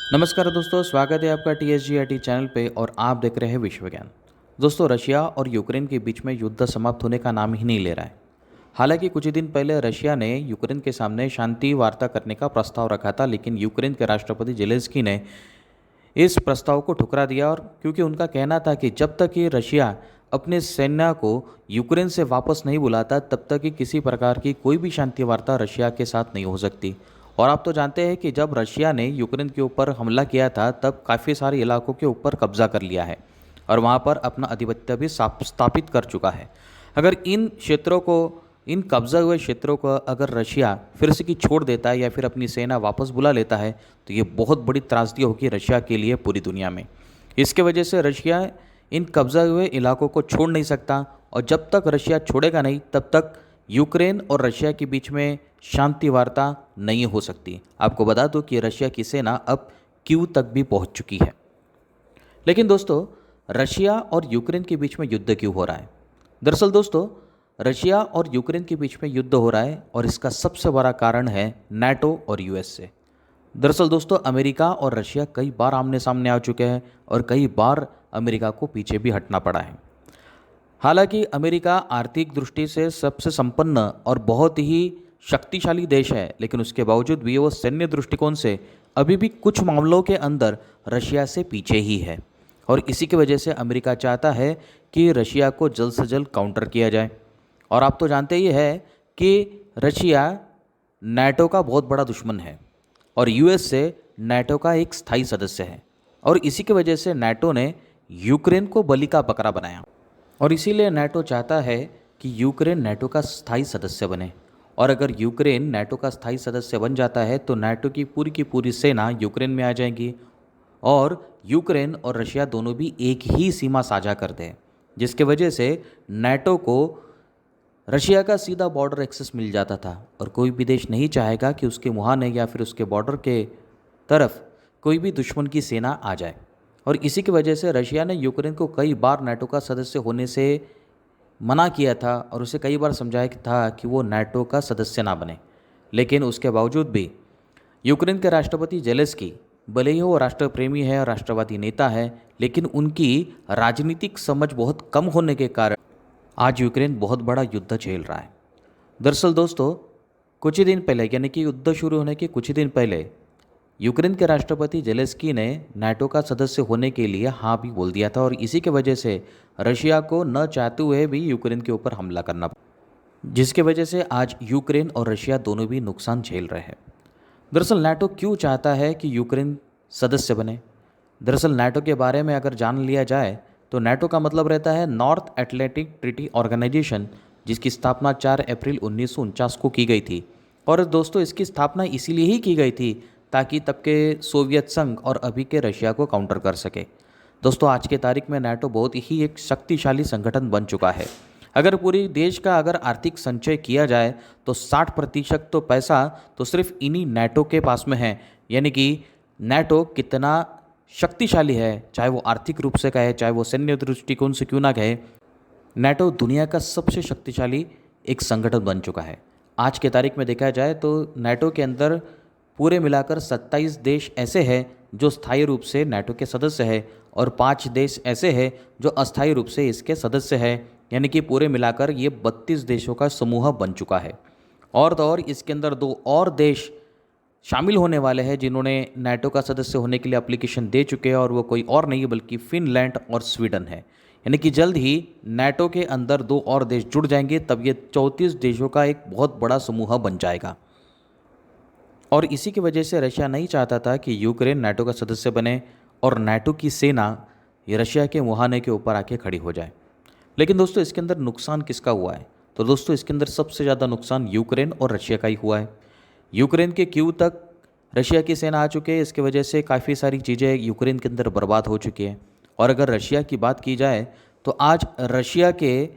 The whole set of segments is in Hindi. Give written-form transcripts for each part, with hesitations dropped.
नमस्कार दोस्तों, स्वागत है आपका TSGIT चैनल पे और आप देख रहे हैं विश्व ज्ञान। दोस्तों, रशिया और यूक्रेन के बीच में युद्ध समाप्त होने का नाम ही नहीं ले रहा है। हालांकि कुछ ही दिन पहले रशिया ने यूक्रेन के सामने शांति वार्ता करने का प्रस्ताव रखा था, लेकिन यूक्रेन के राष्ट्रपति जेलेंस्की ने इस प्रस्ताव को ठुकरा दिया। और क्योंकि उनका कहना था कि जब तक कि रशिया अपने सेना को यूक्रेन से वापस नहीं बुलाता, तब तक कि किसी प्रकार की कोई भी शांति वार्ता रशिया के साथ नहीं हो सकती। और आप तो जानते हैं कि जब रशिया ने यूक्रेन के ऊपर हमला किया था, तब काफ़ी सारे इलाकों के ऊपर कब्जा कर लिया है और वहाँ पर अपना आधिपत्य भी स्थापित कर चुका है। अगर इन कब्जा हुए क्षेत्रों को अगर रशिया फिर से की छोड़ देता है या फिर अपनी सेना वापस बुला लेता है, तो ये बहुत बड़ी त्रासदी होगी रशिया के लिए पूरी दुनिया में। इसके वजह से रशिया इन कब्जा हुए इलाकों को छोड़ नहीं सकता, और जब तक रशिया छोड़ेगा नहीं, तब तक यूक्रेन और रशिया के बीच में शांति वार्ता नहीं हो सकती। आपको बता दूं कि रशिया की सेना अब कीव तक भी पहुंच चुकी है। लेकिन दोस्तों, रशिया और यूक्रेन के बीच में युद्ध क्यों हो रहा है? दरअसल दोस्तों, रशिया और यूक्रेन के बीच में युद्ध हो रहा है और इसका सबसे बड़ा कारण है नाटो और यूएसए। दरअसल दोस्तों, अमेरिका और रशिया कई बार आमने सामने आ चुके हैं और कई बार अमेरिका को पीछे भी हटना पड़ा है। हालांकि अमेरिका आर्थिक दृष्टि से सबसे संपन्न और बहुत ही शक्तिशाली देश है, लेकिन उसके बावजूद भी वो सैन्य दृष्टिकोण से अभी भी कुछ मामलों के अंदर रशिया से पीछे ही है। और इसी की वजह से अमेरिका चाहता है कि रशिया को जल्द से जल्द काउंटर किया जाए। और आप तो जानते ही है कि रशिया नाटो का बहुत बड़ा दुश्मन है और यूएस से नाटो का एक स्थायी सदस्य है। और इसी की वजह से नाटो ने यूक्रेन को बलि का बकरा बनाया, और इसीलिए नाटो चाहता है कि यूक्रेन नाटो का स्थायी सदस्य बने। और अगर यूक्रेन नाटो का स्थायी सदस्य बन जाता है, तो नाटो की पूरी सेना यूक्रेन में आ जाएगी और यूक्रेन और रशिया दोनों भी एक ही सीमा साझा करते हैं, जिसके वजह से नाटो को रशिया का सीधा बॉर्डर एक्सेस मिल जाता था। और कोई भी देश नहीं चाहेगा कि उसके मुहाने या फिर उसके बॉर्डर के तरफ कोई भी दुश्मन की सेना आ जाए। और इसी की वजह से रशिया ने यूक्रेन को कई बार नाटो का सदस्य होने से मना किया था और उसे कई बार समझाया था कि वो नाटो का सदस्य ना बने। लेकिन उसके बावजूद भी यूक्रेन के राष्ट्रपति जेलेंस्की, भले ही वो राष्ट्र प्रेमी है और राष्ट्रवादी नेता है, लेकिन उनकी राजनीतिक समझ बहुत कम होने के कारण आज यूक्रेन बहुत बड़ा युद्ध झेल रहा है। दरअसल दोस्तों, कुछ ही दिन पहले, यानी कि युद्ध शुरू होने के कुछ ही दिन पहले, यूक्रेन के राष्ट्रपति जेलेंस्की ने नाटो का सदस्य होने के लिए हाँ भी बोल दिया था। और इसी के वजह से रशिया को न चाहते हुए भी यूक्रेन के ऊपर हमला करना पड़ा, जिसके वजह से आज यूक्रेन और रशिया दोनों भी नुकसान झेल रहे हैं। दरअसल नाटो क्यों चाहता है कि यूक्रेन सदस्य बने? दरअसल नाटो के बारे में अगर जान लिया जाए, तो नाटो का मतलब रहता है नॉर्थ एटलांटिक ट्रीटी ऑर्गेनाइजेशन, जिसकी स्थापना 4 अप्रैल 1949 को की गई थी। और दोस्तों, इसकी स्थापना इसीलिए ही की गई थी ताकि तब के सोवियत संघ और अभी के रशिया को काउंटर कर सके। दोस्तों, आज के तारीख में नाटो बहुत ही एक शक्तिशाली संगठन बन चुका है। अगर पूरी देश का अगर आर्थिक संचय किया जाए, तो 60% तो पैसा तो सिर्फ इन्हीं नाटो के पास में है। यानी कि नाटो कितना शक्तिशाली है, चाहे वो आर्थिक रूप से कहे, चाहे वो सैन्य दृष्टिकोण से क्यों ना कहे, नाटो दुनिया का सबसे शक्तिशाली एक संगठन बन चुका है। आज के तारीख में देखा जाए तो नाटो के अंदर पूरे मिलाकर 27 देश ऐसे हैं जो स्थायी रूप से नाटो के सदस्य हैं और 5 देश ऐसे हैं जो अस्थायी रूप से इसके सदस्य हैं। यानी कि पूरे मिलाकर ये 32 देशों का समूह बन चुका है। और तो और इसके अंदर 2 और देश शामिल होने वाले हैं जिन्होंने नाटो का सदस्य होने के लिए एप्लीकेशन दे चुके हैं, और वो कोई और नहीं बल्कि फिनलैंड और स्वीडन है। यानी कि जल्द ही नाटो के अंदर 2 और देश जुड़ जाएंगे, तब ये 34 देशों का एक बहुत बड़ा समूह बन जाएगा। और इसी की वजह से रशिया नहीं चाहता था कि यूक्रेन नाटो का सदस्य बने और नाटो की सेना ये रशिया के मुहाने के ऊपर आके खड़ी हो जाए। लेकिन दोस्तों, इसके अंदर नुकसान किसका हुआ है? तो दोस्तों, इसके अंदर सबसे ज़्यादा नुकसान यूक्रेन और रशिया का ही हुआ है। यूक्रेन के कीव तक रशिया की सेना आ चुकी है, इसकी वजह से काफ़ी सारी चीज़ें यूक्रेन के अंदर बर्बाद हो चुकी हैं। और अगर रशिया की बात की जाए, तो आज रशिया के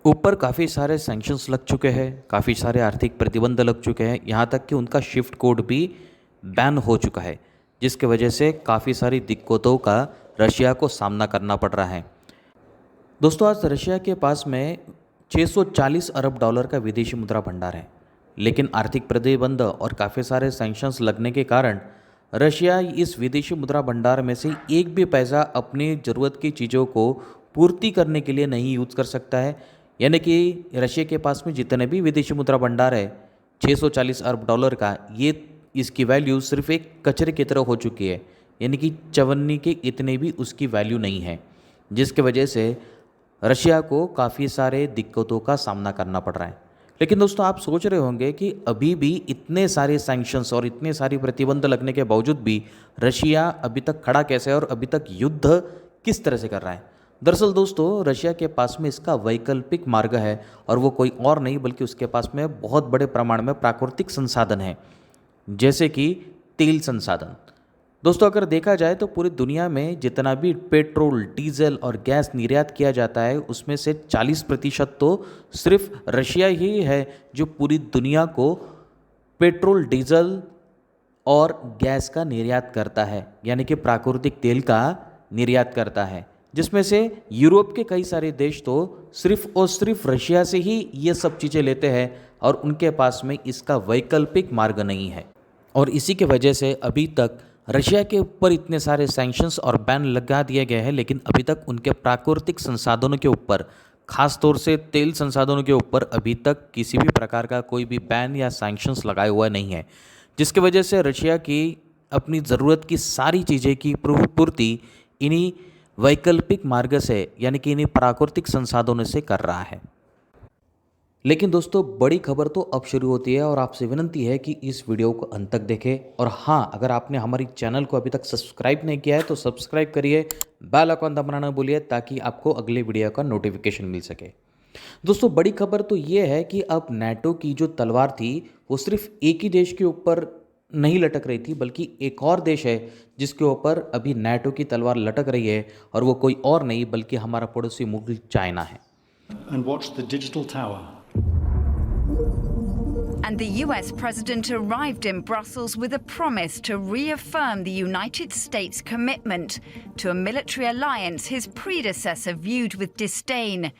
ऊपर काफ़ी सारे सैंक्शंस लग चुके हैं, काफ़ी सारे आर्थिक प्रतिबंध लग चुके हैं, यहाँ तक कि उनका शिफ्ट कोड भी बैन हो चुका है, जिसकी वजह से काफ़ी सारी दिक्कतों का रशिया को सामना करना पड़ रहा है। दोस्तों, आज रशिया के पास में 640 अरब डॉलर का विदेशी मुद्रा भंडार है, लेकिन आर्थिक प्रतिबंध और काफ़ी सारे सैंक्शंस लगने के कारण रशिया इस विदेशी मुद्रा भंडार में से एक भी पैसा अपनी ज़रूरत की चीज़ों को पूर्ति करने के लिए नहीं यूज़ कर सकता है। यानी कि रशिया के पास में जितने भी विदेशी मुद्रा भंडार है 640 अरब डॉलर का, ये इसकी वैल्यू सिर्फ एक कचरे की तरह हो चुकी है। यानी कि चवन्नी के इतने भी उसकी वैल्यू नहीं है, जिसकी वजह से रशिया को काफ़ी सारे दिक्कतों का सामना करना पड़ रहा है। लेकिन दोस्तों, आप सोच रहे होंगे कि अभी भी इतने सारे सैंक्शंस और इतने सारी प्रतिबंध लगने के बावजूद भी रशिया अभी तक खड़ा कैसे है और अभी तक युद्ध किस तरह से कर रहा है। दरअसल दोस्तों, रशिया के पास में इसका वैकल्पिक मार्ग है, और वो कोई और नहीं बल्कि उसके पास में बहुत बड़े प्रमाण में प्राकृतिक संसाधन है, जैसे कि तेल संसाधन। दोस्तों, अगर देखा जाए तो पूरी दुनिया में जितना भी पेट्रोल, डीजल और गैस निर्यात किया जाता है, उसमें से 40% तो सिर्फ रशिया ही है जो पूरी दुनिया को पेट्रोल, डीजल और गैस का निर्यात करता है, यानी कि प्राकृतिक तेल का निर्यात करता है, जिसमें से यूरोप के कई सारे देश तो सिर्फ और सिर्फ रशिया से ही ये सब चीज़ें लेते हैं, और उनके पास में इसका वैकल्पिक मार्ग नहीं है। और इसी के वजह से अभी तक रशिया के ऊपर इतने सारे सैंक्शंस और बैन लगा दिए गए हैं, लेकिन अभी तक उनके प्राकृतिक संसाधनों के ऊपर, खास तौर से तेल संसाधनों के ऊपर अभी तक किसी भी प्रकार का कोई भी बैन या सैंक्शंस लगाए हुआ नहीं है, जिसकी वजह से रशिया की अपनी ज़रूरत की सारी चीज़ें की पूर्ति इन्हीं वैकल्पिक मार्ग से, यानी कि इन्हीं प्राकृतिक संसाधनों से कर रहा है। लेकिन दोस्तों, बड़ी खबर तो अब शुरू होती है, और आपसे विनंती है कि इस वीडियो को अंत तक देखें। और हाँ, अगर आपने हमारी चैनल को अभी तक सब्सक्राइब नहीं किया है तो सब्सक्राइब करिए, बेल आइकन दबाना न भूलिए, ताकि आपको अगले वीडियो का नोटिफिकेशन मिल सके। दोस्तों, बड़ी खबर तो ये है कि अब नाटो की जो तलवार थी वो सिर्फ एक ही देश के ऊपर नहीं लटक रही थी, बल्कि एक और देश है जिसके ऊपर अभी नाटो की तलवार लटक रही है, और वो कोई और नहीं बल्कि हमारा पड़ोसी मुल्क चाइना है। And watch the digital tower. And the US president arrived in Brussels with a promise to reaffirm the United States' commitment to a military alliance his predecessor viewed with disdain.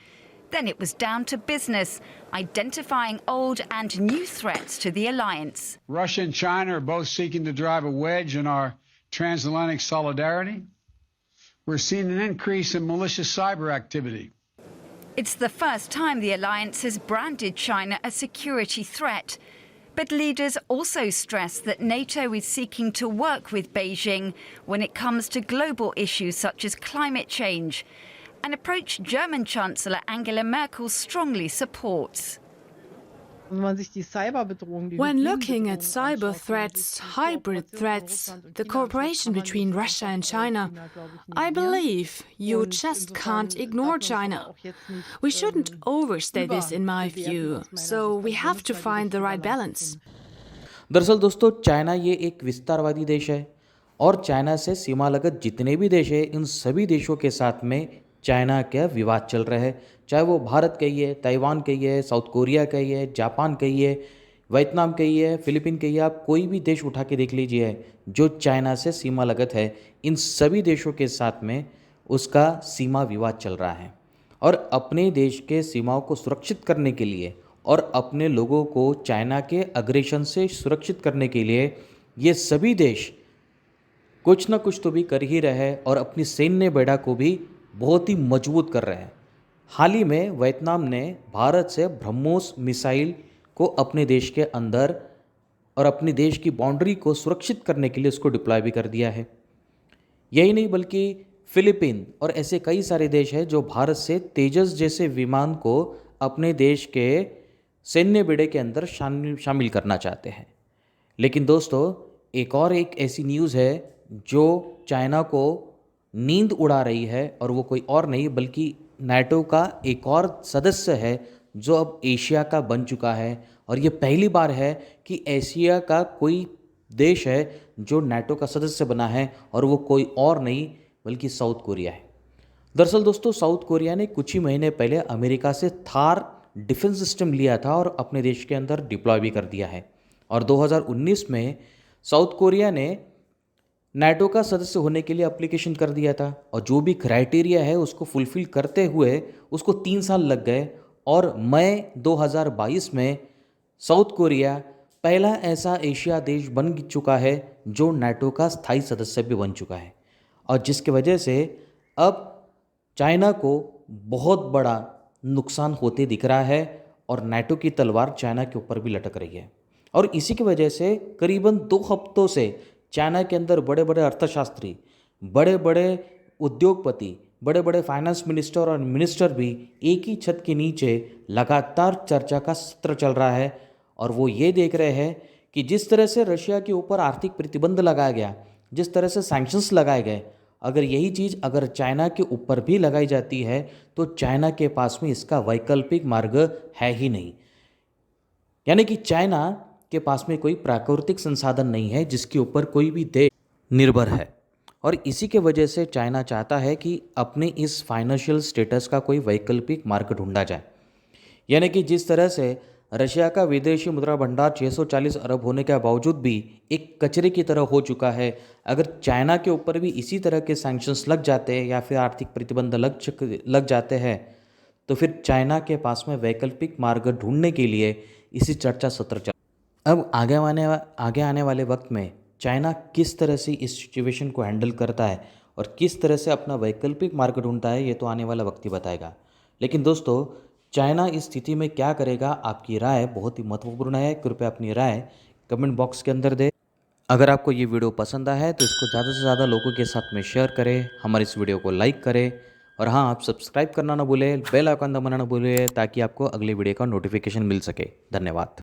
Then it was down to business, identifying old and new threats to the alliance. Russia and China are both seeking to drive a wedge in our transatlantic solidarity. We're seeing an increase in malicious cyber activity. It's the first time the alliance has branded China a security threat. But leaders also stress that NATO is seeking to work with Beijing when it comes to global issues such as climate change, an approach German Chancellor Angela Merkel strongly supports. When looking at cyber threats, hybrid threats, the cooperation between Russia and China, I believe you just can't ignore China. We shouldn't overstay this in my view, so we have to find the right balance. दरअसल दोस्तों, चाइना ये एक विस्तारवादी देश है, और चाइना से सीमा लगत जितने भी देश हैं, इन सभी देशों के साथ में चाइना का विवाद चल रहा है। चाहे वो भारत कहिए, ताइवान कहिए, साउथ कोरिया कहिए, जापान कहिए, वियतनाम कहिए, फिलीपीन कहिए, आप कोई भी देश उठा के देख लीजिए जो चाइना से सीमा लगत है, इन सभी देशों के साथ में उसका सीमा विवाद चल रहा है। और अपने देश के सीमाओं को सुरक्षित करने के लिए और अपने लोगों को चाइना के अग्रेशन से सुरक्षित करने के लिए ये सभी देश कुछ ना कुछ तो भी कर ही रहे हैं, और अपनी सैन्य बेड़ा को भी बहुत ही मजबूत कर रहे हैं। हाल ही में वियतनाम ने भारत से ब्रह्मोस मिसाइल को अपने देश के अंदर और अपने देश की बाउंड्री को सुरक्षित करने के लिए उसको डिप्लॉय भी कर दिया है। यही नहीं, बल्कि फिलीपीन और ऐसे कई सारे देश हैं जो भारत से तेजस जैसे विमान को अपने देश के सैन्य बेड़े के अंदर शामिल करना चाहते हैं। लेकिन दोस्तों, एक ऐसी न्यूज़ है जो चाइना को नींद उड़ा रही है, और वो कोई और नहीं बल्कि नाटो का एक और सदस्य है जो अब एशिया का बन चुका है। और ये पहली बार है कि एशिया का कोई देश है जो नाटो का सदस्य बना है, और वो कोई और नहीं बल्कि साउथ कोरिया है। दरअसल दोस्तों, साउथ कोरिया ने कुछ ही महीने पहले अमेरिका से थार डिफेंस सिस्टम लिया था और अपने देश के अंदर डिप्लॉय भी कर दिया है। और 2019 में साउथ कोरिया ने नाटो का सदस्य होने के लिए एप्लीकेशन कर दिया था, और जो भी क्राइटेरिया है उसको फुलफिल करते हुए उसको 3 साल लग गए, और मई 2022 में साउथ कोरिया पहला ऐसा एशिया देश बन चुका है जो नाटो का स्थायी सदस्य भी बन चुका है, और जिसकी वजह से अब चाइना को बहुत बड़ा नुकसान होते दिख रहा है और नाटो की तलवार चाइना के ऊपर भी लटक रही है। और इसी की वजह से करीबन 2 हफ्तों से चाइना के अंदर बड़े बड़े अर्थशास्त्री, बड़े बड़े उद्योगपति, बड़े बड़े फाइनेंस मिनिस्टर और मिनिस्टर भी एक ही छत के नीचे लगातार चर्चा का सत्र चल रहा है, और वो ये देख रहे हैं कि जिस तरह से रशिया के ऊपर आर्थिक प्रतिबंध लगाया गया, जिस तरह से सैंक्शंस लगाए गए, अगर यही चीज़ अगर चाइना के ऊपर भी लगाई जाती है तो चाइना के पास में इसका वैकल्पिक मार्ग है ही नहीं। यानी कि चाइना के पास में कोई प्राकृतिक संसाधन नहीं है जिसके ऊपर कोई भी देश निर्भर है, और इसी के वजह से चाइना चाहता है कि अपने इस फाइनेंशियल स्टेटस का कोई वैकल्पिक मार्ग ढूंढा जाए। यानी कि जिस तरह से रशिया का विदेशी मुद्रा भंडार 640 अरब होने के बावजूद भी एक कचरे की तरह हो चुका है, अगर चाइना के ऊपर भी इसी तरह के सैंक्शंस लग जाते हैं या फिर आर्थिक प्रतिबंध लग जाते हैं, तो फिर चाइना के पास में वैकल्पिक मार्ग ढूंढने के लिए इसी चर्चा सत्र चल। अब आगे आने वाले वक्त में चाइना किस तरह से इस सिचुएशन को हैंडल करता है और किस तरह से अपना वैकल्पिक मार्ग ढूंढता है, ये तो आने वाला वक्त ही बताएगा। लेकिन दोस्तों, चाइना इस स्थिति में क्या करेगा, आपकी राय बहुत ही महत्वपूर्ण है। कृपया अपनी राय कमेंट बॉक्स के अंदर दें। अगर आपको ये वीडियो पसंद आया है तो इसको ज़्यादा से ज़्यादा लोगों के साथ में शेयर करें, हमारे इस वीडियो को लाइक करें, और हाँ, आप सब्सक्राइब करना ना भूलें, बेल आइकन दबाना ना भूलें, ताकि आपको अगली वीडियो का नोटिफिकेशन मिल सके। धन्यवाद।